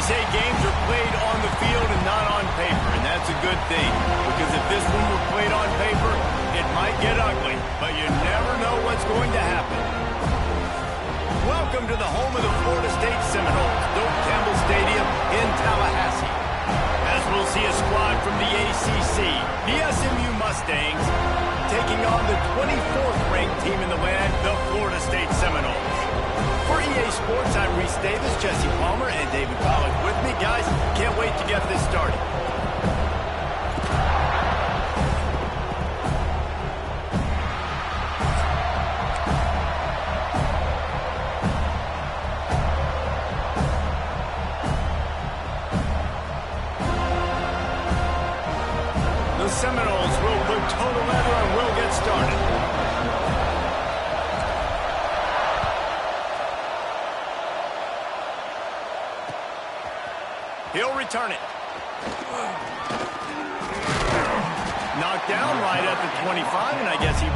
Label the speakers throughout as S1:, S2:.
S1: They say games are played on the field and not on paper, and that's a good thing. Because if this one were played on paper, it might get ugly, but you never know what's going to happen. Welcome to the home of the Florida State Seminoles, Doak Campbell Stadium in Tallahassee. As we'll see a squad from the ACC, the SMU Mustangs, taking on the 24th ranked team in the land, the Florida State Seminoles. For EA Sports, I'm Reese Davis, Jesse Palmer, and David Pollack with me. Guys, can't wait to get this started. The Seminoles will put total leather and will get started. He'll return it. Knocked down right at the 25, and I guess he...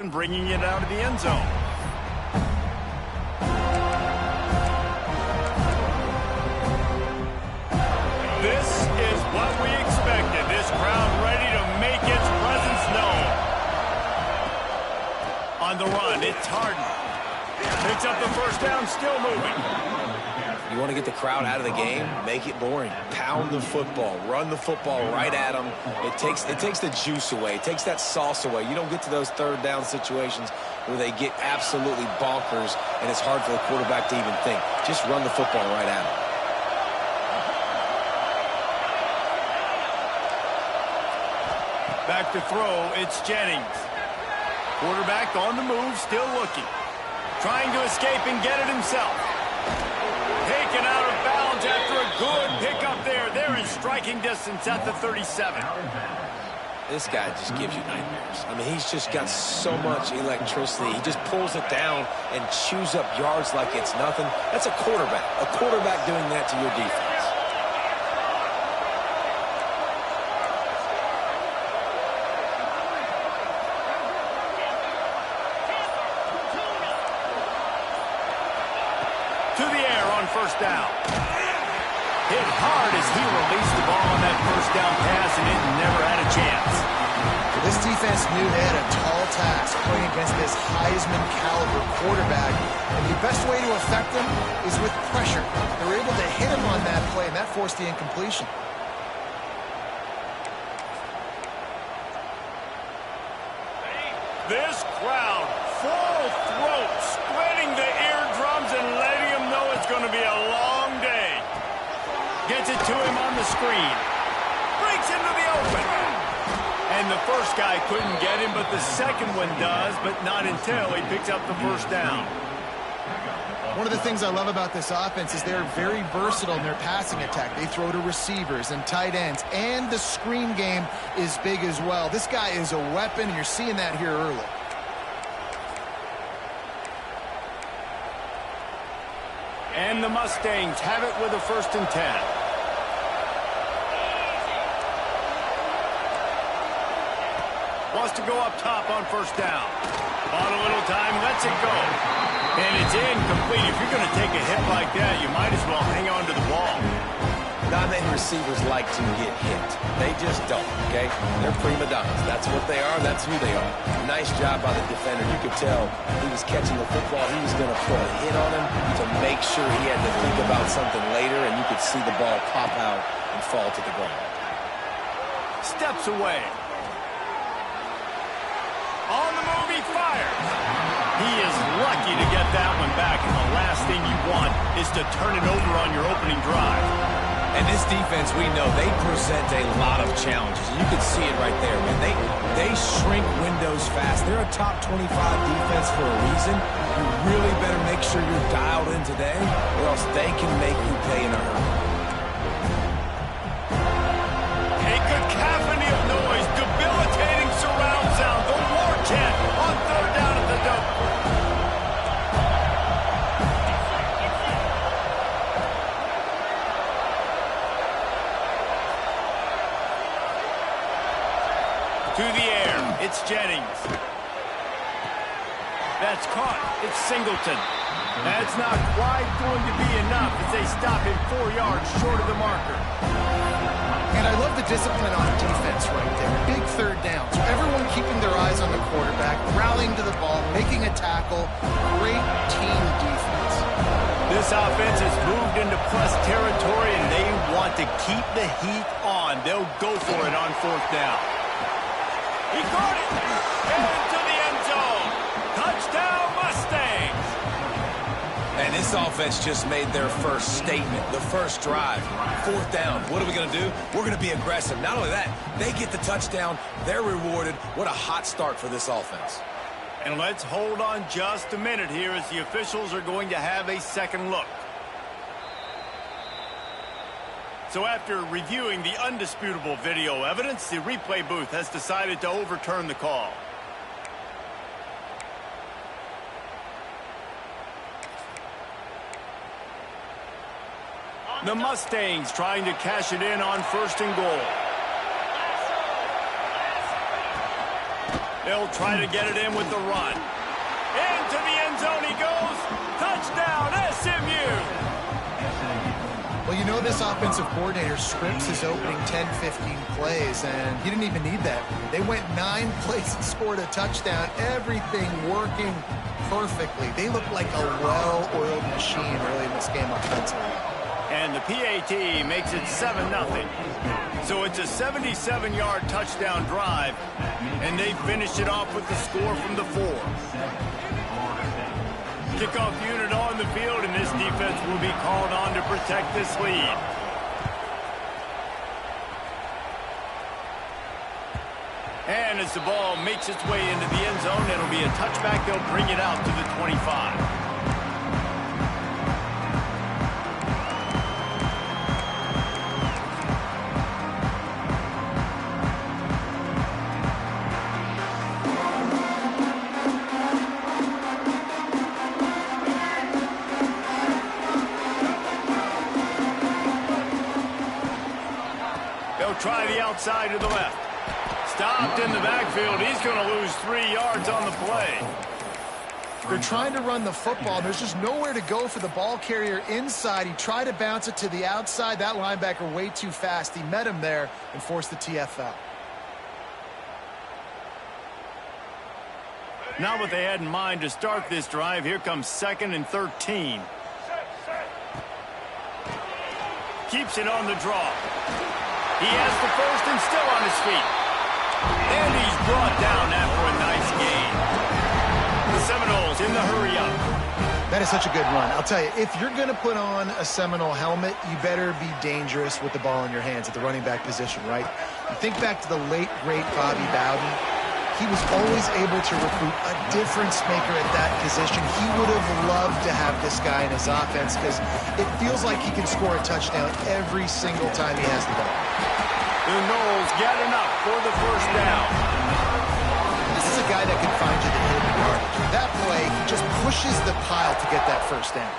S1: and bringing it out of the end zone. This is what we expected. This crowd ready to make its presence known. On the run, it's Harden. Picks up the first down, still moving.
S2: You want to get the crowd out of the game? Make it boring. Pound the football. Run the football right at them. It takes the juice away. It takes that sauce away. You don't get to those third down situations where they get absolutely bonkers and it's hard for the quarterback to even think. Just run the football right at them.
S1: Back to throw, it's Jennings. Quarterback on the move, still looking. Trying to escape and get it himself. Taken out of bounds after a good pickup there. They're in striking distance at the 37.
S2: This guy just gives you nightmares. I mean, he's just got so much electricity. He just pulls it down and chews up yards like it's nothing. That's a quarterback. A quarterback doing that to your defense.
S1: First down. Hit hard as he released the ball on that first down pass, and it never had a chance.
S3: This defense knew they had a tall task playing against this Heisman-caliber quarterback, and the best way to affect him is with pressure. They were able to hit him on that play, and that forced the incompletion.
S1: This crowd, full throat, splitting the eardrums and letting him know it's going to be a long day. Gets it to him on the screen. Breaks into the open. And the first guy couldn't get him, but the second one does, but not until he picks up the first down.
S3: One of the things I love about this offense is they're very versatile in their passing attack. They throw to receivers and tight ends, and the screen game is big as well. This guy is a weapon, and you're seeing that here early.
S1: And the Mustangs have it with a 1st and 10. Wants to go up top on first down. Bought a little time, lets it go. And it's incomplete. If you're going to take a hit like that, you might as well hang on to the ball.
S2: Not in many receivers like to get hit. They just don't, okay? They're prima donnas. That's what they are. That's who they are. Nice job by the defender. You could tell he was catching the football. He was going to put a hit on him to make sure he had to think about something later, and you could see the ball pop out and fall to the ground.
S1: Steps away. On the move, he fires. He is lucky to get that one back, and the last thing you want is to turn it over on your opening drive.
S2: And this defense, we know, they present a lot of challenges. You can see it right there, man. They shrink windows fast. They're a top 25 defense for a reason. You really better make sure you're dialed in today, or else they can make you pay in a hurry.
S1: A cacophony of noise, debilitating surround sound, the war chant on third down at the dope. To the air, it's Jennings. That's caught, it's Singleton. That's not quite going to be enough as they stop him 4 yards short of the marker.
S3: And I love the discipline on defense right there. Big third down. So everyone keeping their eyes on the quarterback, rallying to the ball, making a tackle. Great team defense.
S1: This offense has moved into plus territory, and they want to keep the heat on. They'll go for it on fourth down. He caught it into the end zone. Touchdown, Mustangs.
S2: And this offense just made their first statement, the first drive. Fourth down. What are we going to do? We're going to be aggressive. Not only that, they get the touchdown. They're rewarded. What a hot start for this offense.
S1: And let's hold on just a minute here as the officials are going to have a second look. So after reviewing the undisputable video evidence, the replay booth has decided to overturn the call. The Mustangs trying to cash it in on first and goal. They'll try to get it in with the run. Into the end zone he goes. Touchdown, SMU!
S3: Well, you know this offensive coordinator scripts his opening 10, 15 plays, and he didn't even need that. They went 9 plays and scored a touchdown. Everything working perfectly. They look like a well-oiled machine early in this game offensively.
S1: And the PAT makes it 7-0. So it's a 77-yard touchdown drive, and they finish it off with the score from the 4. Kickoff unit on the field, and this defense will be called on to protect this lead. And as the ball makes its way into the end zone, it'll be a touchback. They'll bring it out to the 25. Try the outside to the left. Stopped in the backfield. He's going to lose 3 yards on the play.
S3: They're trying to run the football. There's just nowhere to go for the ball carrier inside. He tried to bounce it to the outside. That linebacker way too fast. He met him there and forced the TFL.
S1: Not what they had in mind to start this drive. Here comes 2nd and 13. Keeps it on the draw. He has the first and still on his feet. And he's brought down after a nice gain. The Seminoles in the hurry-up.
S3: That is such a good run. I'll tell you, if you're going to put on a Seminole helmet, you better be dangerous with the ball in your hands at the running back position, right? You think back to the late, great Bobby Bowden. He was always able to recruit a difference maker at that position. He would have loved to have this guy in his offense because it feels like he can score a touchdown every single time he has the ball.
S1: The Noles get enough for the first down.
S3: This is a guy that can find you the hidden yardage. That play, he just pushes the pile to get that first down.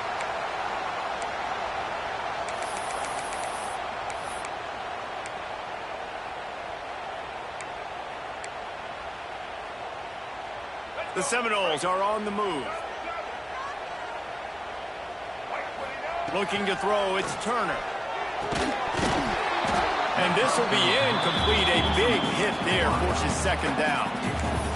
S1: The Seminoles are on the move. Looking to throw, it's Turner. And this will be incomplete. A big hit there forces second down.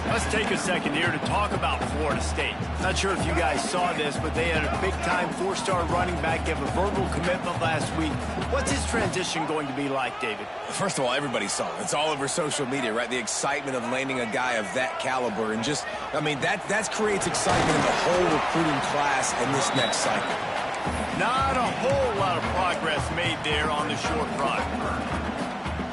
S1: Let's take a second here to talk about Florida State. Not sure if you guys saw this, but they had a big-time four-star running back give a verbal commitment last week. What's his transition going to be like, David?
S2: First of all, everybody saw it. It's all over social media, right? The excitement of landing a guy of that caliber. And just, I mean, that creates excitement in the whole recruiting class in this next cycle.
S1: Not a whole lot of progress made there on the short run.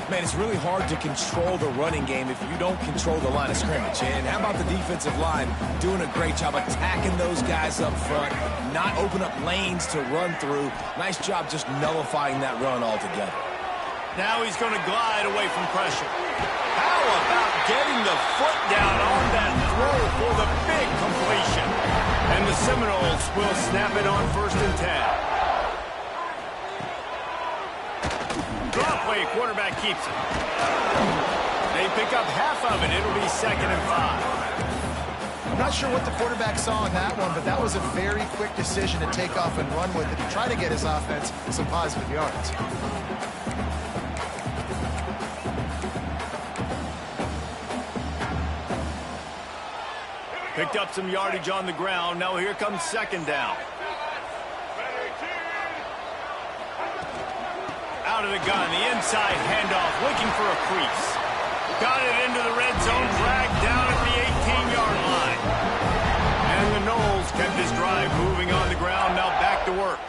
S2: Man, it's really hard to control the running game if you don't control the line of scrimmage. And how about the defensive line doing a great job attacking those guys up front, not open up lanes to run through. Nice job just nullifying that run altogether.
S1: Now he's going to glide away from pressure. How about getting the foot down on that throw for the big completion? And the Seminoles will snap it on 1st and 10. Drop play, quarterback keeps it. They pick up half of it. It'll be 2nd and 5.
S3: I'm not sure what the quarterback saw on that one, but that was a very quick decision to take off and run with it to try to get his offense some positive yards.
S1: Picked up some yardage on the ground. Now here comes 2nd down. Out of the gun, the inside handoff, looking for a crease. Got it into the red zone, dragged down at the 18-yard line. And the Noles kept his drive moving on the ground, now back to work.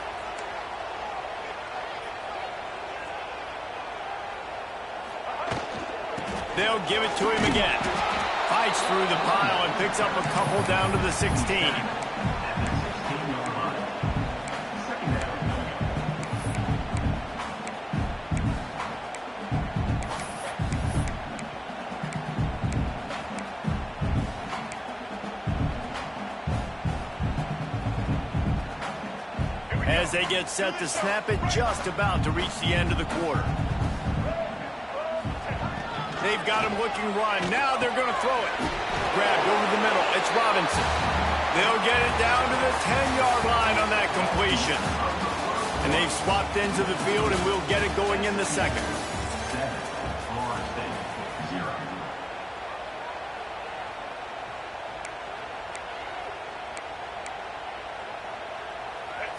S1: They'll give it to him again. Fights through the pile and picks up a couple down to the 16. As they get set to snap it, just about to reach the end of the quarter. They've got him looking run. Now they're going to throw it. Grabbed over the middle. It's Robinson. They'll get it down to the 10-yard line on that completion. And they've swapped ends of the field, and we'll get it going in the second.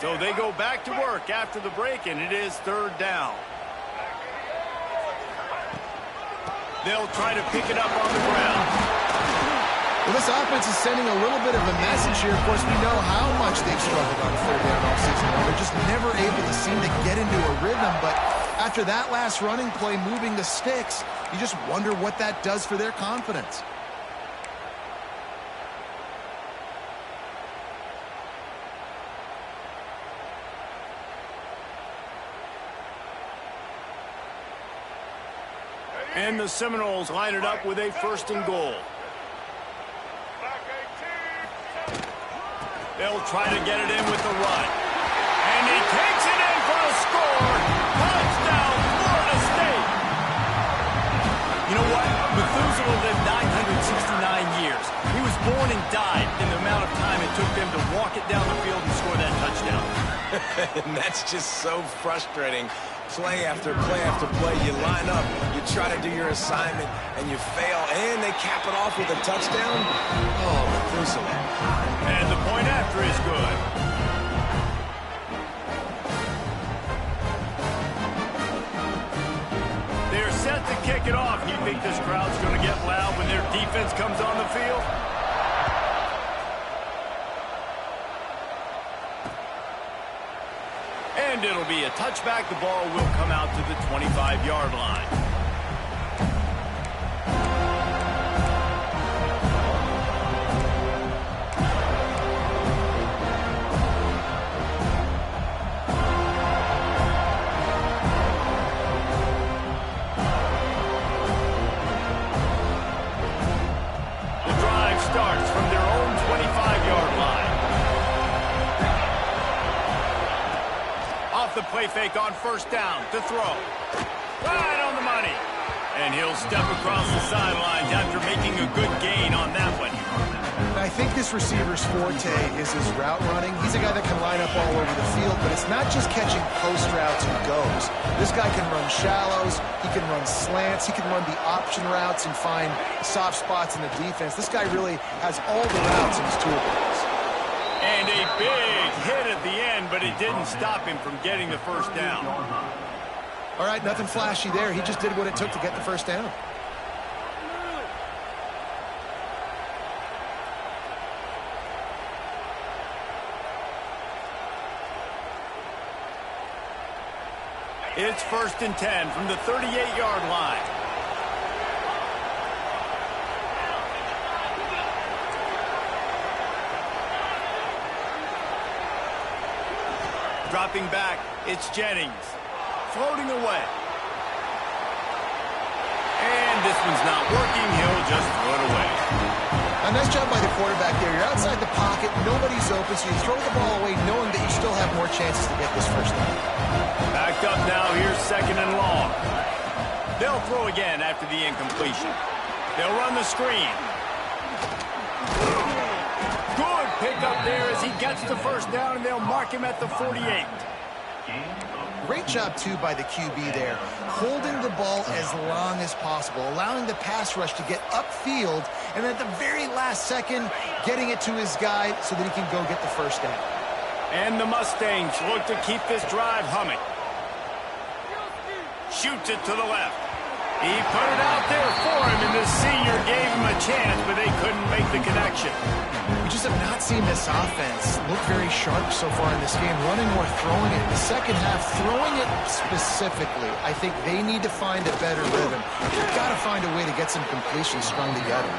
S1: So they go back to work after the break, and it is 3rd down. They'll try to pick it up on the ground.
S3: Well, this offense is sending a little bit of a message here. Of course, we know how much they've struggled on 3rd down all season long. They're just never able to seem to get into a rhythm. But after that last running play, moving the sticks, you just wonder what that does for their confidence.
S1: And the Seminoles line it up with a 1st and goal. They'll try to get it in with the run. And he takes it in for a score. Touchdown, Florida State. You know what? Methuselah lived 969 years. He was born and died in the amount of time it took them to walk it down the field and score that touchdown.
S2: And that's just so frustrating. Play after play after play. You line up, you try to do your assignment, and you fail, and they cap it off with a touchdown. Oh, Methuselah.
S1: And the point after is good. They're set to kick it off. You think this crowd's going to get loud when their defense comes on the field? And it'll be a touchback. The ball will come out to the 25-yard line. The drive starts from their own 25-yard line. The play fake on 1st down to throw. Right on the money. And he'll step across the sidelines after making a good gain on that one.
S3: And I think this receiver's forte is his route running. He's a guy that can line up all over the field, but it's not just catching post routes and goes. This guy can run shallows, he can run slants, he can run the option routes and find soft spots in the defense. This guy really has all the routes in his toolbox.
S1: And a big hit at the end, but it didn't stop him from getting the first down.
S3: All right, nothing flashy there. He just did what it took to get the first down.
S1: It's 1st and 10 from the 38-yard line. Dropping back, it's Jennings. Floating away. And this one's not working. He'll just throw it away.
S3: A nice job by the quarterback there. You're outside the pocket. Nobody's open, so you throw the ball away knowing that you still have more chances to get this first down.
S1: Backed up now. Here's 2nd and long. They'll throw again after the incompletion. They'll run the screen. Good pickup there as he gets the first down, and they'll mark him at the 48.
S3: Great job, too, by the QB there. Holding the ball as long as possible, allowing the pass rush to get upfield, and at the very last second, getting it to his guy so that he can go get the first down.
S1: And the Mustangs look to keep this drive humming. Shoots it to the left. He put it out there for him, and the senior gave him a chance, but they couldn't make the connection.
S3: We just have not seen this offense look very sharp so far in this game, running or throwing it. In the second half, throwing it specifically, I think they need to find a better rhythm. They've got to find a way to get some completions strung together.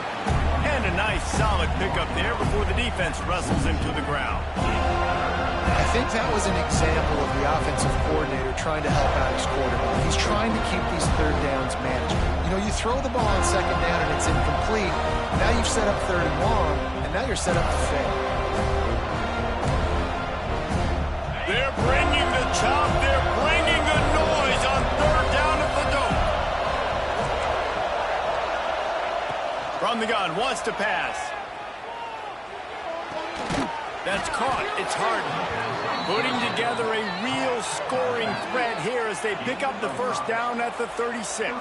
S1: And a nice, solid pickup there before the defense wrestles him to the ground.
S3: I think that was an example of the offensive coordinator trying to help out his quarterback. He's trying to keep these third downs manageable. You know, you throw the ball on second down and it's incomplete. Now you've set up 3rd and long, and now you're set up to fail.
S1: They're bringing the chop. They're bringing the noise on 3rd down at the Dome. From the gun, wants to pass. That's caught. It's Harden. Putting together a real scoring threat here as they pick up the first down at the 36.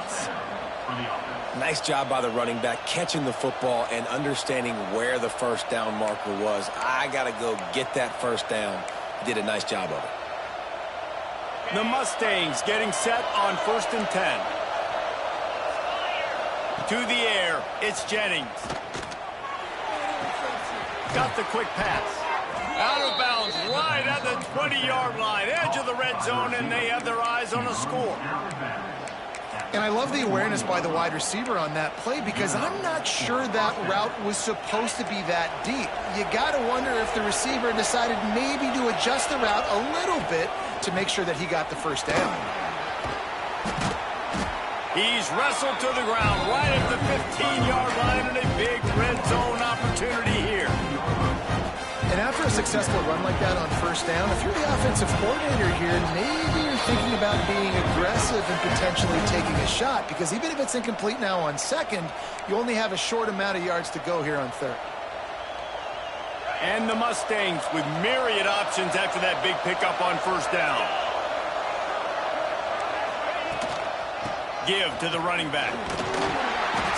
S2: Nice job by the running back, catching the football and understanding where the first down marker was. I got to go get that first down. He did a nice job of it.
S1: The Mustangs getting set on 1st and 10. To the air, it's Jennings. Got the quick pass. Out of bounds, right at the 20-yard line, edge of the red zone, and they have their eyes on a score.
S3: And I love the awareness by the wide receiver on that play because I'm not sure that route was supposed to be that deep. You got to wonder if the receiver decided maybe to adjust the route a little bit to make sure that he got the first down.
S1: He's wrestled to the ground right at the 15-yard line, and a big red zone opportunity here.
S3: And after a successful run like that on first down, if you're the offensive coordinator here, maybe you're thinking about being aggressive and potentially taking a shot, because even if it's incomplete now on second, you only have a short amount of yards to go here on 3rd.
S1: And the Mustangs with myriad options after that big pickup on first down. Give to the running back.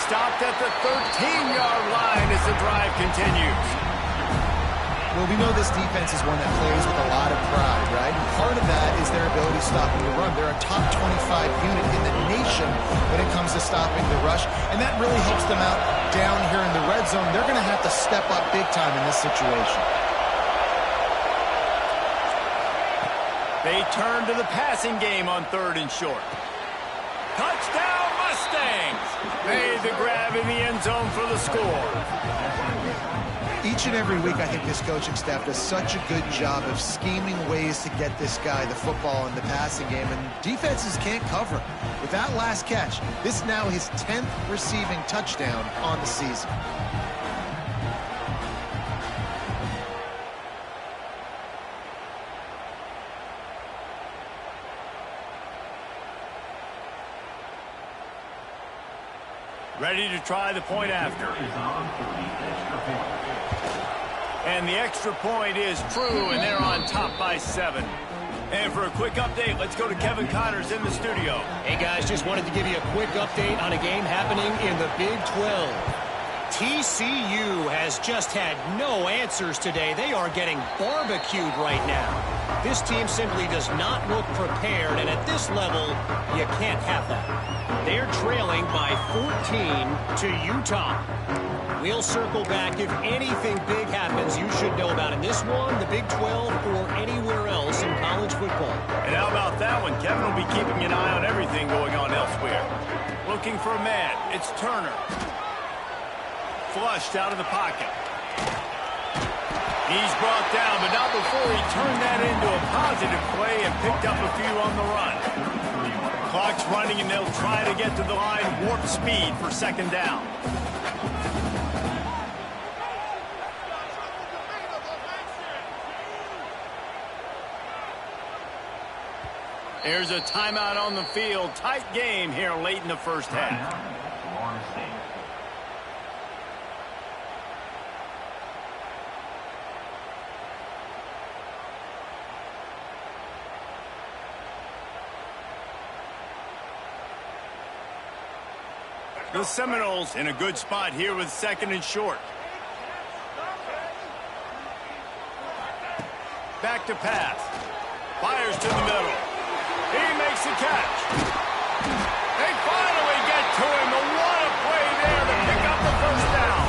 S1: Stopped at the 13-yard line as the drive continues.
S3: Well, we know this defense is one that plays with a lot of pride, right? And part of that is their ability stopping the run. They're a top 25 unit in the nation when it comes to stopping the rush, and that really helps them out down here in the red zone. They're going to have to step up big time in this situation.
S1: They turn to the passing game on 3rd and short. Touchdown, Mustangs! Made the grab in the end zone for the score.
S3: Each and every week, I think this coaching staff does such a good job of scheming ways to get this guy the football in the passing game, and defenses can't cover him. With that last catch, this is now his 10th receiving touchdown on the season.
S1: Ready to try the point after. And the extra point is true, and they're on top by 7. And for a quick update, let's go to Kevin Connors in the studio.
S4: Hey, guys, just wanted to give you a quick update on a game happening in the Big 12. TCU has just had no answers today. They are getting barbecued right now. This team simply does not look prepared, and at this level, you can't have that. They're trailing by 14 to Utah. We'll circle back if anything big happens you should know about in this one, the Big 12, or anywhere else in college football.
S1: And how about that one? Kevin will be keeping an eye on everything going on elsewhere. Looking for a man. It's Turner. Flushed out of the pocket. He's brought down, but not before he turned that into a positive play and picked up a few on the run. Clock's running, and they'll try to get to the line warp speed for second down. There's a timeout on the field. Tight game here late in the first half. The Seminoles in a good spot here with second and short. Back to pass. Fires to the middle. He makes the catch. They finally get to him. But what a play there to pick up the first down.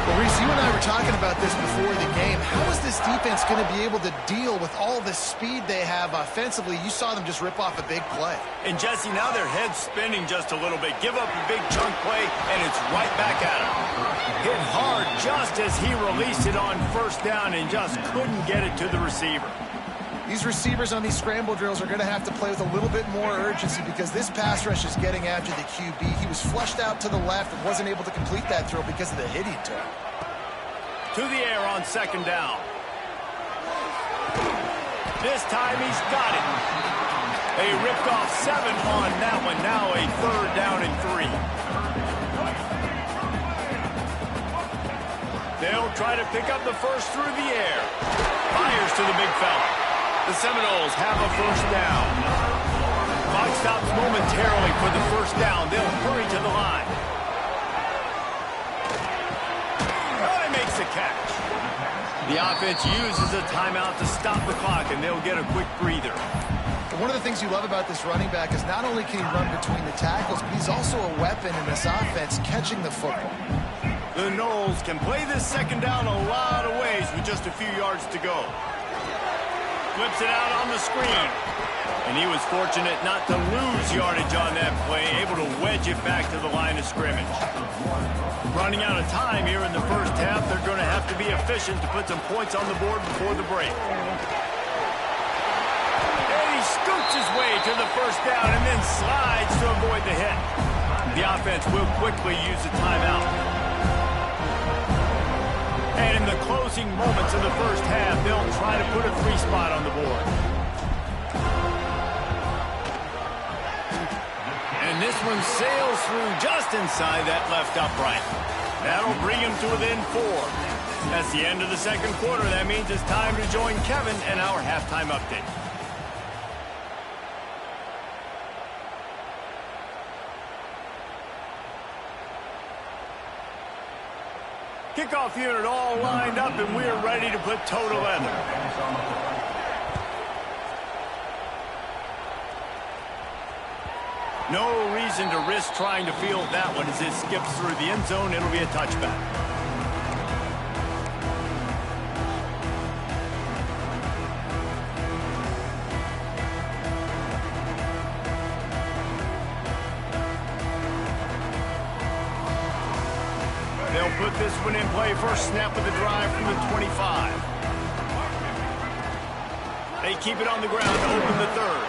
S3: Well, Reese, you and I were talking about this before the game. How is this defense going to be able to deal with all the speed they have offensively? You saw them just rip off a big play.
S1: And, Jesse, now their head's spinning just a little bit. Give up a big chunk play, and it's right back at him. Hit hard just as he released it on first down and just couldn't get it to the receiver.
S3: These receivers on these scramble drills are going to have to play with a little bit more urgency because this pass rush is getting after the QB. He was flushed out to the left and wasn't able to complete that throw because of the hit he took.
S1: To the air on second down. This time he's got it. They ripped off 7 on that one. Now a third down and 3. They'll try to pick up the first through the air. Fires to the big fella. The Seminoles have a first down. Clock stops momentarily for the first down. They'll hurry to the line. He makes the catch. The offense uses a timeout to stop the clock, and they'll get a quick breather.
S3: One of the things you love about this running back is not only can he run between the tackles, but he's also a weapon in this offense catching the football.
S1: The Noles can play this second down a lot of ways with just a few yards to go. Flips it out on the screen. And he was fortunate not to lose yardage on that play, able to wedge it back to the line of scrimmage. Running out of time here in the first half, they're going to have to be efficient to put some points on the board before the break. And he scoots his way to the first down and then slides to avoid the hit. The offense will quickly use a timeout. And in the closing moments of the first half, they'll try to put a 3 spot on the board. And this one sails through just inside that left upright. That'll bring him to within 4. That's the end of the second quarter. That means it's time to join Kevin and our halftime update. Kickoff unit all lined up, and we're ready to put toe to leather. No reason to risk trying to field that one as it skips through the end zone. It'll be a touchback. They'll put this one in play. First snap of the drive from the 25. They keep it on the ground to open the third.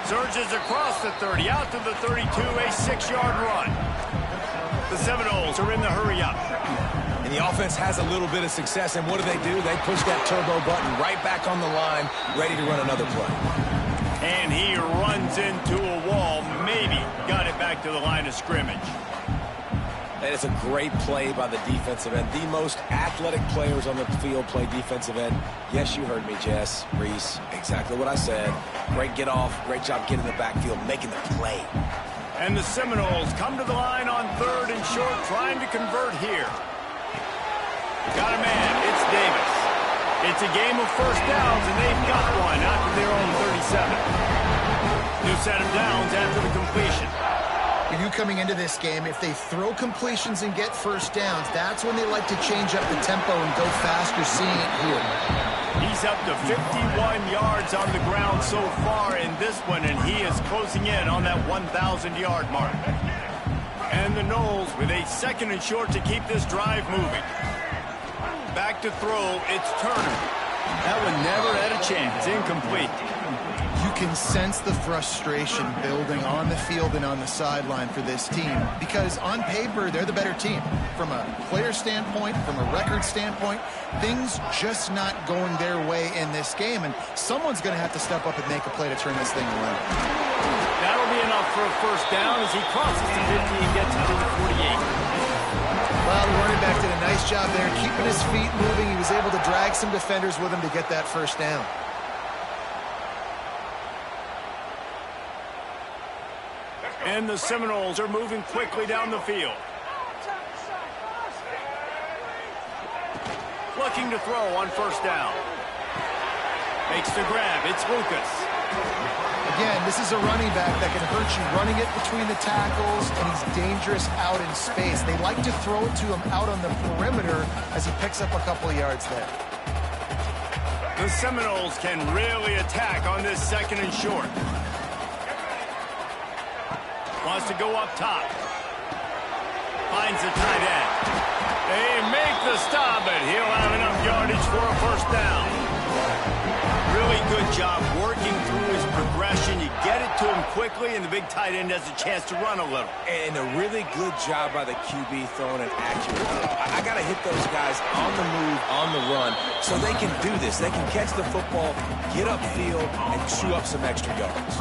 S1: Surges across the 30, out to the 32, a 6-yard run. The Seminoles are in the hurry-up.
S2: And the offense has a little bit of success, and what do? They push that turbo button right back on the line, ready to run another play.
S1: And he runs into a wall, maybe got it back back to the line of scrimmage.
S2: And it's a great play by the defensive end. The most athletic players on the field play defensive end. Yes, you heard me, Jess, Reese. Exactly what I said. Great get off. Great job getting the backfield, making the play.
S1: And the Seminoles come to the line on 3rd and short, trying to convert here. Got a man. It's Davis. It's a game of first downs, and they've got one after their own 37. New set of downs after the completion.
S3: You coming into this game, if they throw completions and get first downs, that's when they like to change up the tempo and go faster, seeing it here.
S1: He's up to 51 yards on the ground so far in this one, and he is closing in on that 1,000-yard mark. And the Noles with a 2nd and short to keep this drive moving. Back to throw, it's Turner. That one never had a chance, incomplete.
S3: You can sense the frustration building on the field and on the sideline for this team because on paper, they're the better team. From a player standpoint, from a record standpoint, things just not going their way in this game, and someone's going to have to step up and make a play to turn this thing around.
S1: That'll be enough for a first down as he crosses the 50 and gets it to the 48.
S3: Well, the running back did a nice job there, keeping his feet moving. He was able to drag some defenders with him to get that first down.
S1: And the Seminoles are moving quickly down the field. Looking to throw on first down. Makes the grab. It's Lucas.
S3: Again, this is a running back that can hurt you running it between the tackles, and he's dangerous out in space. They like to throw it to him out on the perimeter as he picks up a couple of yards there.
S1: The Seminoles can really attack on this 2nd and short. Wants to go up top. Finds the tight end. They make the stop, but he'll have enough yardage for a first down. Really good job working through his progression. You get it to him quickly, and the big tight end has a chance to run a little.
S2: And a really good job by the QB throwing it accurately. I got to hit those guys on the move, on the run, so they can do this. They can catch the football, get upfield, and chew up some extra yards.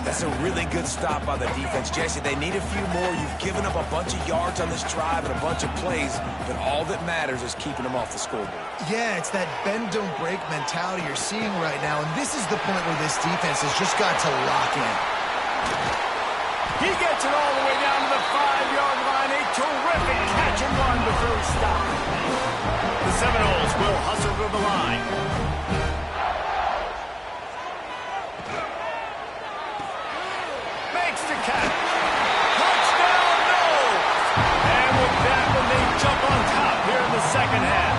S2: That's a really good stop by the defense. Jesse, they need a few more. You've given up a bunch of yards on this drive and a bunch of plays, but all that matters is keeping them off the scoreboard.
S3: Yeah, it's that bend, don't break mentality you're seeing right now, and this is the point where this defense has just got to lock in.
S1: He gets it all the way down to the 5-yard line. A terrific catch and run before he stopped. The Seminoles will hustle to the line. Makes the catch. Touchdown, Noles! And with that one, they jump on top here in the second half.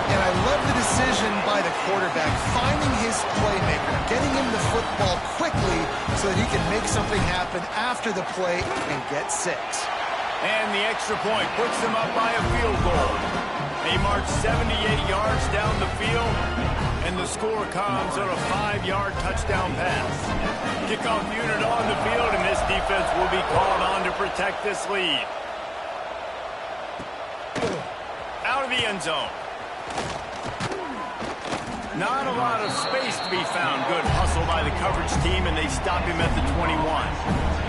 S3: And I love the decision by the quarterback, finding his playmaker, getting him the football quickly so that he can make something happen after the play and get 6.
S1: And the extra point puts them up by a field goal. They march 78 yards down the field, and the score comes on a 5-yard touchdown pass. Kickoff unit on the field, and this defense will be called on to protect this lead. Out of the end zone. Not a lot of space to be found. Good hustle by the coverage team, and they stop him at the 21.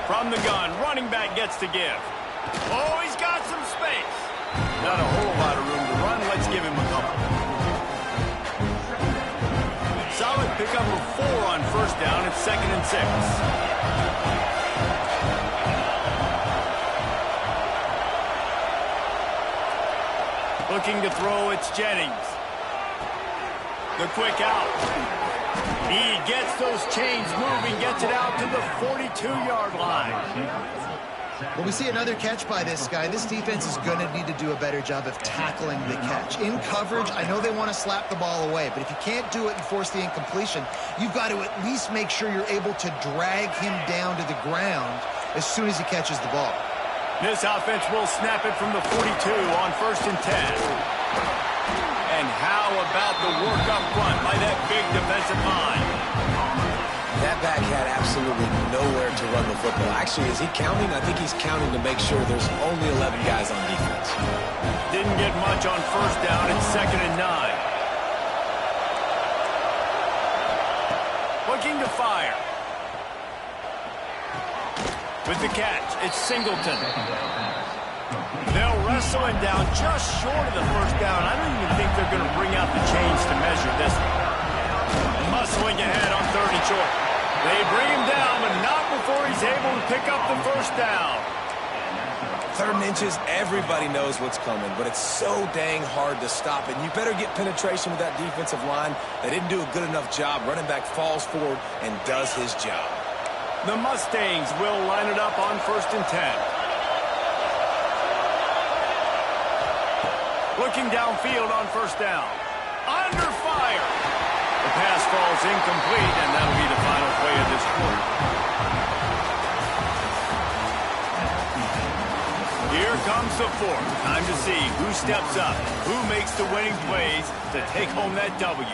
S1: From the gun, running back gets to give. Oh, he's got some space. Not a whole lot of room to run. Let's give him a couple. Solid pickup of 4 on first down. It's 2nd and 6. Looking to throw, it's Jennings. The quick out. He gets those chains moving, gets it out to the 42-yard line.
S3: Well, we see another catch by this guy. This defense is going to need to do a better job of tackling the catch. In coverage, I know they want to slap the ball away, but if you can't do it and force the incompletion, you've got to at least make sure you're able to drag him down to the ground as soon as he catches the ball.
S1: This offense will snap it from the 42 on 1st and 10. And how about the work up front by that big defensive line?
S2: quarterback had absolutely nowhere to run the football. Actually, is he counting? I think he's counting to make sure there's only 11 guys on defense.
S1: Didn't get much on first down. It's 2nd and 9. Looking to fire. With the catch, it's Singleton. They'll wrestle him down just short of the first down. I don't even think they're going to bring out the chains to measure this one. Muscling ahead on 3rd and short. They bring him down, but not before he's able to pick up the first down.
S2: 3rd and inches, everybody knows what's coming, but it's so dang hard to stop it. You better get penetration with that defensive line. They didn't do a good enough job. Running back falls forward and does his job.
S1: The Mustangs will line it up on 1st and 10. Looking downfield on first down. Under fire. The pass falls incomplete, and that'll be the final play of this quarter. Here comes the 4th. Time to see who steps up, who makes the winning plays to take home that W.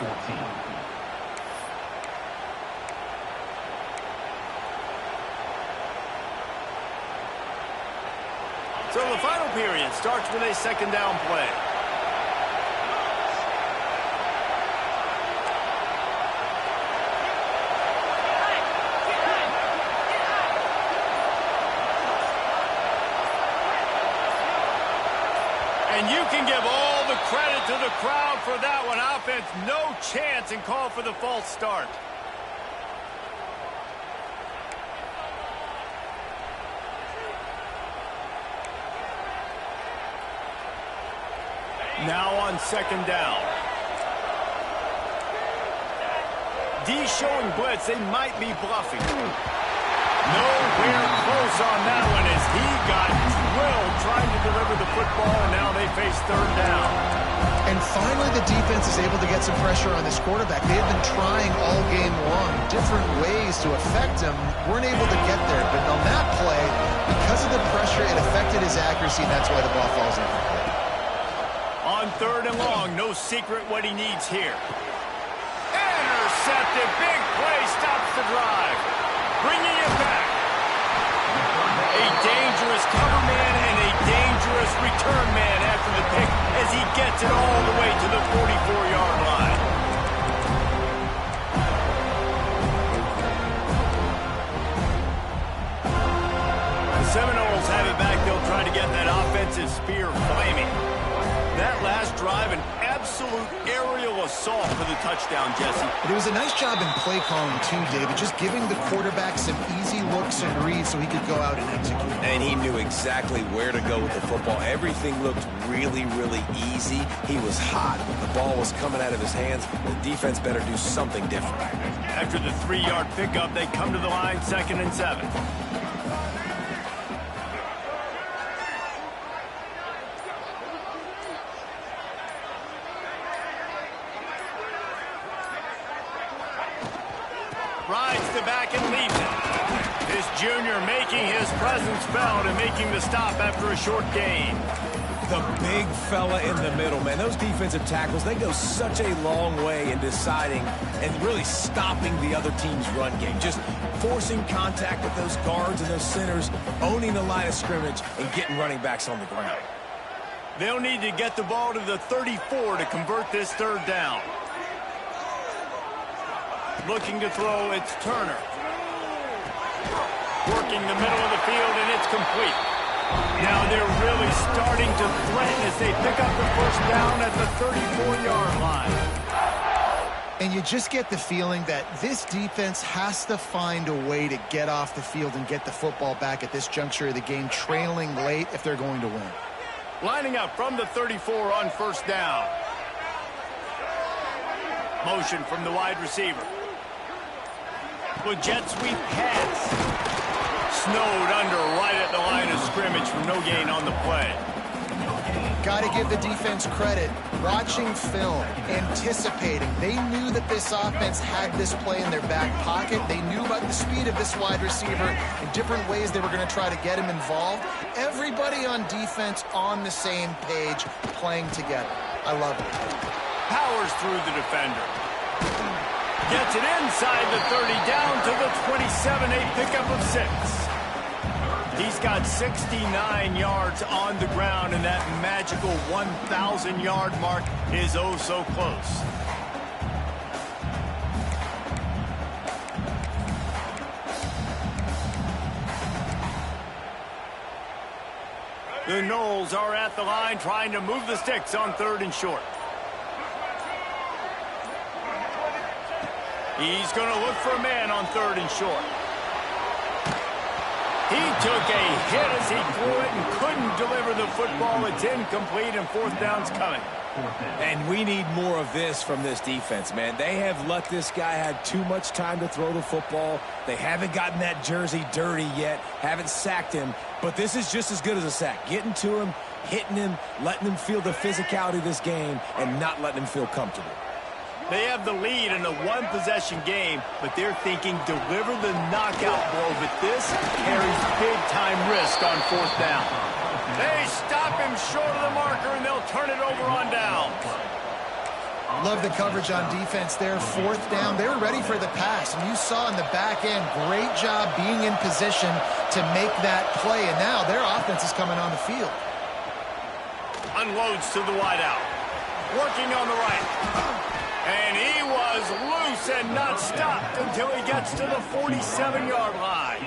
S1: So the final period starts with a 2nd down play. And you can give all the credit to the crowd for that one. Offense, no chance, and call for the false start. Now on 2nd down. D showing blitz. They might be bluffing. Nowhere close on that one as he got drilled trying to deliver the football, and now they face 3rd down.
S3: And finally, the defense is able to get some pressure on this quarterback. They have been trying all game long different ways to affect him. Weren't able to get there, but on that play, because of the pressure, it affected his accuracy, and that's why the ball falls incomplete.
S1: On 3rd and long, no secret what he needs here. Intercepted, big play, stops the drive. Bringing it back. A dangerous cover man and a dangerous return man after the pick as he gets it all the way to the 44-yard line. The Seminoles have it back. They'll try to get that offensive spear flaming. That last drive, an absolute aerial assault for the touchdown, Jesse.
S3: But it was a nice job in play calling too, David, just giving the quarterback some easy looks and reads so he could go out and execute.
S2: And he knew exactly where to go with the football. Everything looked really, really easy. He was hot. The ball was coming out of his hands. The defense better do something different.
S1: After the 3-yard pickup, they come to the line, 2nd and 7. Rides the back and leaves it. This junior making his presence felt and making the stop after a short gain.
S2: The big fella in the middle, man. Those defensive tackles, they go such a long way in deciding and really stopping the other team's run game. Just forcing contact with those guards and those centers, owning the line of scrimmage, and getting running backs on the ground.
S1: They'll need to get the ball to the 34 to convert this 3rd down. Looking to throw, it's Turner. Working the middle of the field, and it's complete. Now they're really starting to threaten as they pick up the first down at the 34-yard line.
S3: And you just get the feeling that this defense has to find a way to get off the field and get the football back at this juncture of the game, trailing late if they're going to win.
S1: Lining up from the 34 on first down. Motion from the wide receiver. With jet sweep pass. Snowed under right at the line of scrimmage for no gain on the play.
S3: Got to give the defense credit. Watching film, anticipating. They knew that this offense had this play in their back pocket. They knew about the speed of this wide receiver and different ways they were going to try to get him involved. Everybody on defense on the same page, playing together. I love it.
S1: Powers through the defender. Gets it inside the 30, down to the 27, a pickup of 6. He's got 69 yards on the ground, and that magical 1,000-yard mark is oh so close. The Knowles are at the line trying to move the sticks on 3rd and short. He's going to look for a man on 3rd and short. He took a hit as he threw it and couldn't deliver the football. It's incomplete, and 4th down's coming.
S2: And we need more of this from this defense, man. They have let this guy have too much time to throw the football. They haven't gotten that jersey dirty yet, haven't sacked him. But this is just as good as a sack. Getting to him, hitting him, letting him feel the physicality of this game, and not letting him feel comfortable.
S1: They have the lead in a one-possession game, but they're thinking deliver the knockout blow. But this carries big-time risk on 4th down. They stop him short of the marker, and they'll turn it over on downs.
S3: Love the coverage on defense there. 4th down. They were ready for the pass, and you saw in the back end, great job being in position to make that play. And now their offense is coming on the field.
S1: Unloads to the wideout. Working on the right. And he was loose and not stopped until he gets to the 47-yard line.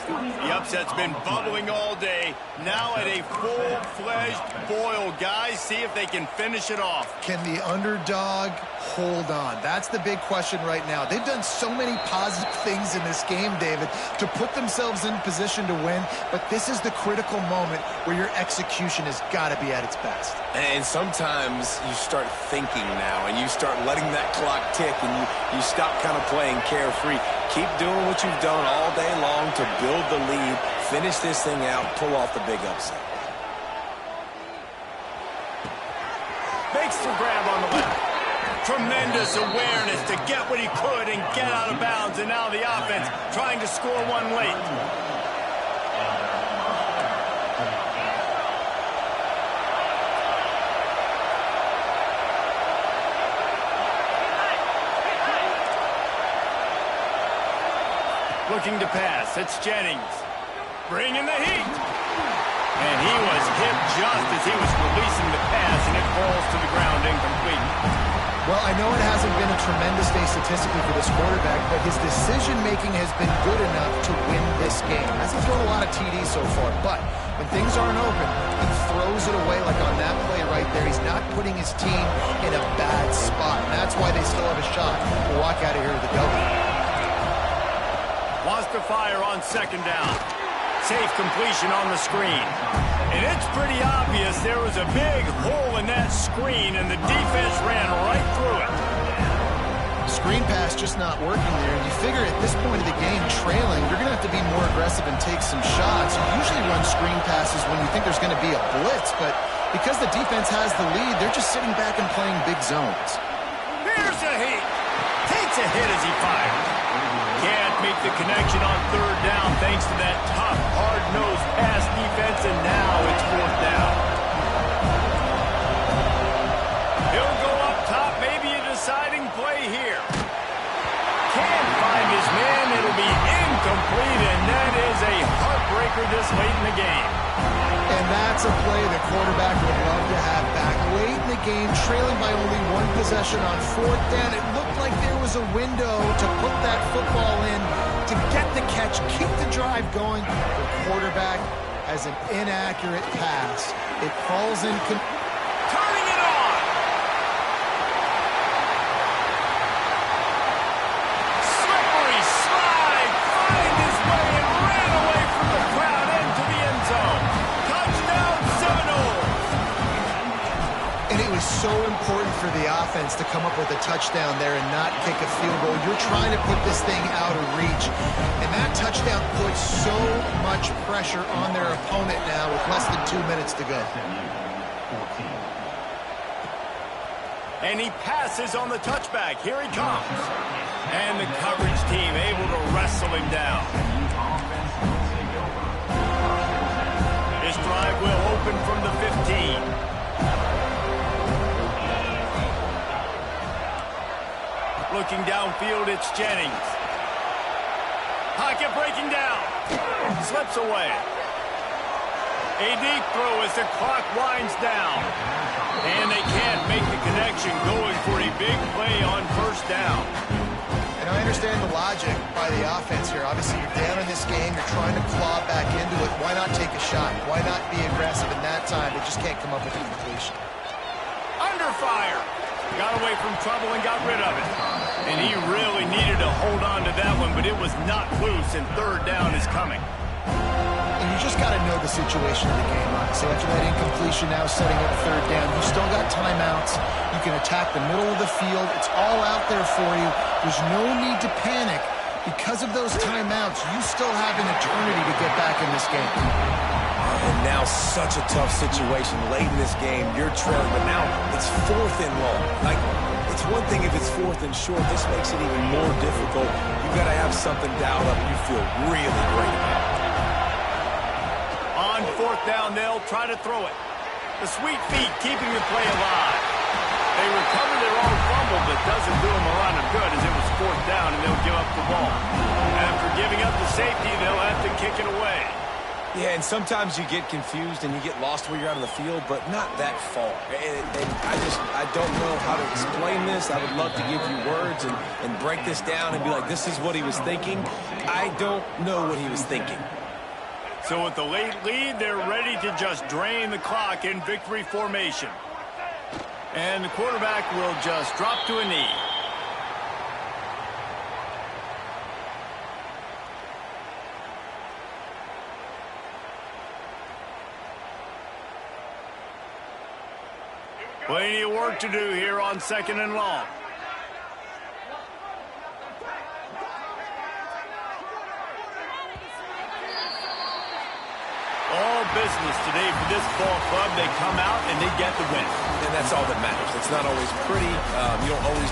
S1: The upset's been bubbling all day. Now at a full-fledged boil. Guys, see if they can finish it off.
S3: Can the underdog hold on? That's the big question right now. They've done so many positive things in this game, David, to put themselves in position to win. But this is the critical moment where your execution has got to be at its best.
S2: And sometimes you start thinking now, and you start letting that clock tick, and you stop kind of playing carefree. Keep doing what you've done all day long to build the lead, finish this thing out, pull off the big upset.
S1: Makes the grab on the left. Tremendous awareness to get what he could and get out of bounds, and now the offense trying to score one late. Looking to pass. It's Jennings. Bringing the heat. And he was hit just as he was releasing the pass, and it falls to the ground incomplete.
S3: Well, I know it hasn't been a tremendous day statistically for this quarterback, but his decision-making has been good enough to win this game. Hasn't thrown a lot of TDs so far, but when things aren't open, he throws it away like on that play right there. He's not putting his team in a bad spot, and that's why they still have a shot to walk out of here with a W.
S1: Wants to fire on 2nd down. Safe completion on the screen. And it's pretty obvious there was a big hole in that screen, and the defense ran right through it.
S3: Screen pass just not working there. You figure at this point of the game, trailing, you're going to have to be more aggressive and take some shots. You usually run screen passes when you think there's going to be a blitz, but because the defense has the lead, they're just sitting back and playing big zones.
S1: Here's a hit. Takes a hit as he fires. Can't make the connection on 3rd down thanks to that tough, hard-nosed pass defense, and now it's 4th down. He'll go up top, maybe a deciding play here. Can't find his man. It'll be incomplete, and that is a heartbreaker this late in the game.
S3: And that's a play the quarterback would love to have back. Late in the game, trailing by only one possession on 4th down. It looked like there was a window to put that football in, to get the catch, keep the drive going. The quarterback has an inaccurate pass. It falls in.
S1: Turning it on! Slippery slide, find his way and ran away from the crowd into the end zone. Touchdown Seminoles!
S3: And it was so important for the offense to come up with a touchdown there and not kick a field goal. You're trying to put this thing out of reach. And that touchdown puts so much pressure on their opponent now with less than 2 minutes to go.
S1: And he passes on the touchback. Here he comes. And the coverage team able to wrestle him down. This drive will open from the 15. Looking downfield, it's Jennings. Pocket breaking down. Slips away. A deep throw as the clock winds down. And they can't make the connection, going for a big play on first down.
S3: And I understand the logic by the offense here. Obviously, you're down in this game. You're trying to claw back into it. Why not take a shot? Why not be aggressive in that time? They just can't come up with a completion.
S1: Under fire. Got away from trouble and got rid of it. And he really needed to hold on to that one, but it was not loose, and third down is coming.
S3: And you just got to know the situation of the game, honestly. After that incompletion, now setting up third down, you still got timeouts. You can attack the middle of the field. It's all out there for you. There's no need to panic. Because of those timeouts, you still have an eternity to get back in this game.
S2: And now such a tough situation late in this game. You're trailing, but now it's 4th and long. Like, it's one thing if it's 4th and short. This makes it even more difficult. You got to have something dialed up you feel really great about.
S1: On 4th down, they'll try to throw it. The sweet feet keeping the play alive. They recover their own fumble, but doesn't do them a lot of good as it was 4th down and they'll give up the ball. After giving up the safety, they'll have to kick it away.
S2: Yeah, and sometimes you get confused and you get lost where you're out of the field, but not that far. And I don't know how to explain this. I would love to give you words and break this down and be like, this is what he was thinking. I don't know what he was thinking.
S1: So with the late lead, they're ready to just drain the clock in victory formation. And the quarterback will just drop to a knee. Plenty of work to do here on 2nd and long. All business today for this ball club. They come out and they get the win.
S2: And that's all that matters. It's not always pretty. You don't always do